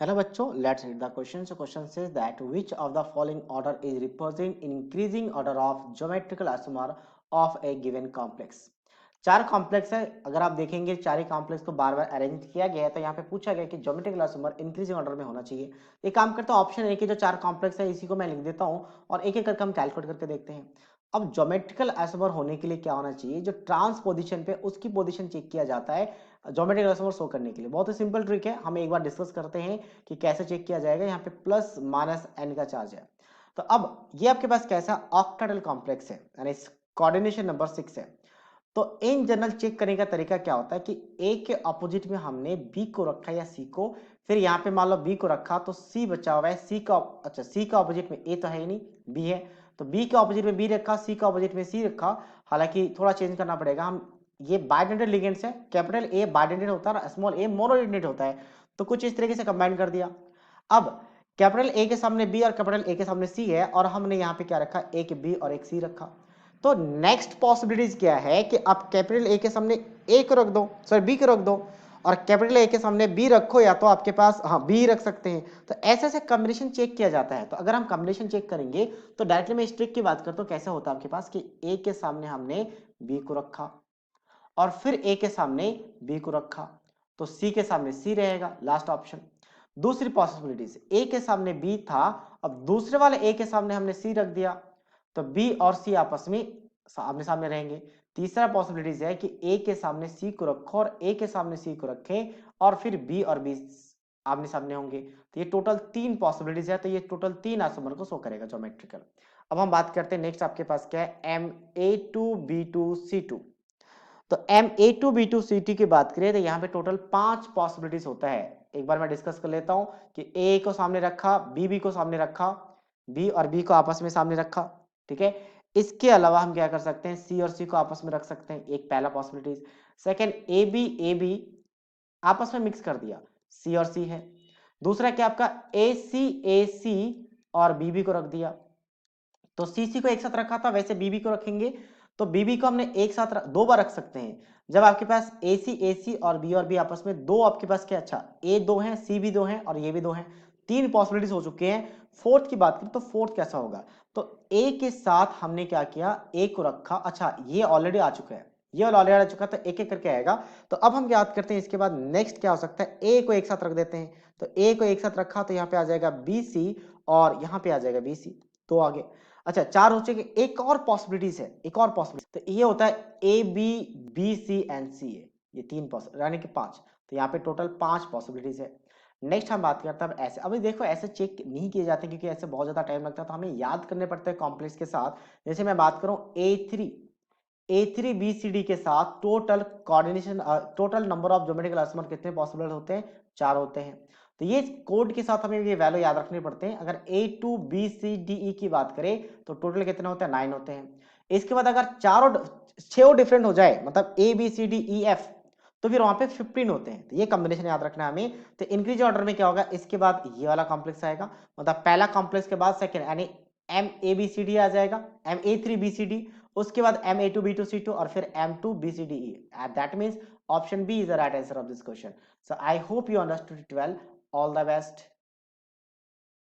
Hello बच्चों, let's read the question. So question says that which of the following order is represented in increasing order of geometrical isomer of a given complex. चार complex है, अगर आप देखेंगे चार ही complex को बार बार arrange किया गया है तो यहाँ पे पूछा गया कि ज्योमेट्रिकल आइसोमर इंक्रीजिंग ऑर्डर में होना चाहिए। एक काम करता हूँ, ऑप्शन ए के जो चार कॉम्प्लेक्स है इसी को मैं लिख देता हूँ और एक एक करके हम कैलकुलेट करके देखते हैं। अब ज्योमेट्रिकल आइसोमर होने के लिए क्या होना चाहिए, जो ट्रांस पोजीशन पे उसकी पोजीशन चेक किया जाता है ज्योमेट्रिकल आइसोमर शो करने के लिए। बहुत ही सिंपल ट्रिक है, हम एक बार डिस्कस करते हैं कि कैसे चेक किया जाएगा। यहाँ पे प्लस माइनस एन का चार्ज है, तो अब ये आपके पास कैसा ऑक्टाहेड्रल कॉम्प्लेक्स है, यानी कोऑर्डिनेशन नंबर 6 है। तो इन जनरल चेक करने का तरीका क्या होता है कि ए के अपोजिट में हमने बी को रखा या सी को, फिर यहाँ पे मान लो बी को रखा तो सी बचा हुआ है, सी का अच्छा सी का अपोजिट में ए तो है ही नहीं, बी है, तो बी के अपोजिट में बी रखा, सी का अपोजिट में सी रखा। हालांकि थोड़ा चेंज करना पड़ेगा, हम ये बाइडेंटेड लिगेंड्स है, कैपिटल ए बाइडेंटेड होता है, स्मॉल ए मोनोडेंटेड होता है, तो कुछ इस तरीके से कंबाइन कर दिया। अब कैपिटल ए के सामने बी और कैपिटल ए के सामने सी है और हमने यहाँ पे क्या रखा, एक बी और एक सी रखा। तो नेक्स्ट पॉसिबिलिटीज क्या है कि आप कैपिटल ए के सामने ए को रख दो, सॉरी बी को रख दो, और कैपिटल ए के सामने बी रखो, या तो आपके पास हाँ बी रख सकते हैं। तो ऐसे ऐसे कॉम्बिनेशन चेक किया जाता है। तो अगर हम कॉम्बिनेशन चेक करेंगे तो डायरेक्टली मैं इस ट्रिक की बात करता हूँ, कैसे होता है आपके पास कि ए के सामने हमने बी को रखा और फिर ए के सामने बी को रखा, तो सी के सामने सी रहेगा, लास्ट ऑप्शन। दूसरी पॉसिबिलिटीज, ए के सामने बी था, अब दूसरे वाले ए के सामने हमने सी रख दिया, तो बी और सी आपस में आमने सामने रहेंगे। तीसरा पॉसिबिलिटीज है कि ए के सामने सी को रखो और ए के सामने सी को रखें और फिर बी और बी आमने सामने होंगे। तो ये टोटल तीन पॉसिबिलिटीज है, तो ये टोटल तीन आइसोमर को शो करेगा ज्योमेट्रिकल। अब हम बात करते हैं नेक्स्ट, आपके पास क्या है, MA2B2C2। तो MA2B2C2 की बात करें तो यहाँ पे टोटल 5 पॉसिबिलिटीज होता है। एक बार मैं डिस्कस कर लेता हूँ कि ए को सामने रखा, बी को सामने रखा, बी और बी को आपस में सामने रखा, ठीक है। इसके अलावा हम क्या कर सकते हैं, सी और सी को आपस में रख सकते हैं, एक पहला पॉसिबिलिटीज। सेकंड, ए बी आपस में मिक्स कर दिया, सी और सी है। दूसरा क्या आपका, ए सी और बी को रख दिया, तो सी को एक साथ रखा था, वैसे बी को रखेंगे तो बी को हमने एक साथ दो बार रख सकते हैं। जब आपके पास ए सी और बी आपस में दो, आपके पास क्या, अच्छा ए दो है, सी भी दो है और ये भी दो है, तीन पॉसिबिलिटीज हो चुके हैं। फोर्थ की बात करें तो फोर्थ कैसा होगा, तो ए के साथ हमने क्या किया, ए को रखा, अच्छा ये ऑलरेडी आ चुका है, ये ऑलरेडी आ चुका, तो एक एक करके आएगा। तो अब हम याद करते हैं इसके बाद नेक्स्ट क्या हो सकता है, ए को एक साथ रख देते हैं, तो ए को एक साथ रखा तो यहाँ पे आ जाएगा बी सी और यहाँ पे आ जाएगा बी सी, तो आगे। अच्छा चार हो चुके, एक और पॉसिबिलिटीज है, एक और पॉसिबिलिटी, तो ये होता है ए बी सी एंड सी ए, ये तीन पॉसिबिलिटी यानी कि पांच, तो यहाँ पे टोटल 5 पॉसिबिलिटीज है। नेक्स्ट हम बात करते हैं अब ऐसे, अभी देखो ऐसे चेक नहीं किए जाते क्योंकि ऐसे बहुत ज्यादा टाइम लगता है, तो हमें याद करने पड़ते हैं कॉम्प्लेक्स के साथ। जैसे मैं बात करूं ए थ्री बी सी डी के साथ total coordination, total number of geometrical isomer कितने पॉसिबल होते हैं, 4 होते हैं। तो ये कोड के साथ हमें ये वैल्यू याद रखने पड़ते हैं। अगर A2BCDE की बात करें तो टोटल कितने होते हैं, 9 होते हैं। इसके बाद अगर चारों 6 डिफरेंट हो जाए, मतलब ABCDEF, तो फिर वहां पे 15 होते हैं। तो ये कॉम्बिनेशन याद रखना है हमें। तो इंक्रीज ऑर्डर में क्या होगा, इसके बाद ये वाला कॉम्प्लेक्स आएगा, मतलब पहला कॉम्प्लेक्स के बाद सेकंड, यानी MABCD आ जाएगा, MA3BCD, उसके बाद MA2B2C2 और फिर M2BCDE। That means option B is the right answer of this question. So I hope you understood it well. All the best.